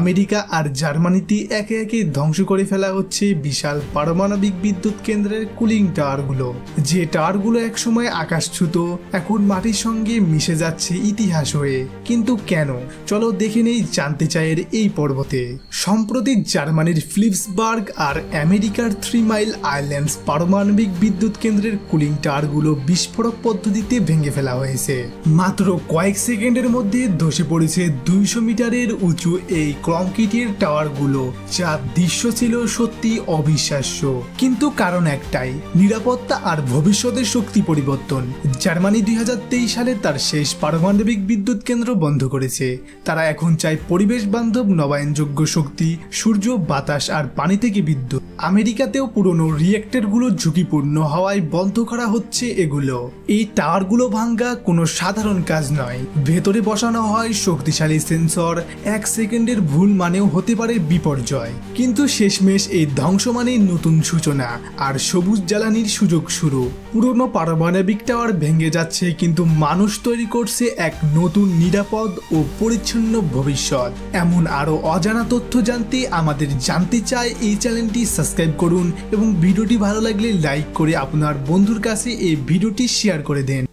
America আর জার্মানিতে একে একে ধ্বংস করে ফেলা হচ্ছে বিশাল পারমাণবিক বিদ্যুৎ কেন্দ্রের কুলিং টাওয়ারগুলো। যে টাওয়ারগুলো একসময় আকাশচ্যুত এখন মাটির সঙ্গে মিশে যাচ্ছে ইতিহাস হয়ে। কিন্তু কেন? চলো দেখে নেই জানতে চাইয়ের এই পর্বতে। সম্প্রতি জার্মানির ফ্লিপসবার্গ আর আমেরিকার 3 মাইল আইল্যান্ডস পারমাণবিক বিদ্যুৎ কেন্দ্রের কুলিং টাওয়ারগুলো বিস্ফোরক পদ্ধতিতে ভেঙে ফেলা হয়েছে। মাত্র কয়েক সেকেন্ডের মধ্যে ধসে পড়েছে 200 মিটারের উঁচু এই কংক্রিটের টাওয়ারগুলো, যা দৃশ্য ছিল সত্যি অবিশ্বাস্য। কিন্তু কারণ একটাই, নিরাপত্তা আর ভবিষ্যতের শক্তি পরিবর্তন। জার্মানি 2023 সালে তার শেষ পারমাণবিক বিদ্যুৎ কেন্দ্র বন্ধ করেছে। তারা এখন চায় পরিবেশ বান্ধব নবায়নযোগ্য শক্তি, সূর্য, বাতাস আর পানি থেকে বিদ্যুৎ। আমেরিকাতেও পুরনো রিয়েক্টরগুলো ঝুঁকিপূর্ণ হওয়ায় বন্ধ করা হচ্ছে এগুলো। এই টাওয়ারগুলো ভাঙ্গা কোনো সাধারণ কাজ নয়। ভেতরে বসানো হয় শক্তিশালী সেন্সর, 1 সেকেন্ডের ভুল মানেও হতে পারে বিপর্যয়। কিন্তু শেষমেশ এই ধ্বংস মানেই নতুন সূচনা আর সবুজ জ্বালানির সুযোগ শুরু। পুরনো পারমাণবিক টাওয়ার ভেঙে যাচ্ছে, কিন্তু মানুষ তৈরি করছে এক নতুন নিরাপদ ও পরিচ্ছন্ন ভবিষ্যৎ। এমন আরো অজানা তথ্য জানতে আমাদের জানতে চাই এই চ্যানেলটি সাবস্ক্রাইব করুন এবং ভিডিওটি ভালো লাগলে লাইক করে আপনার বন্ধুর কাছে এই ভিডিওটি শেয়ার করে দেন।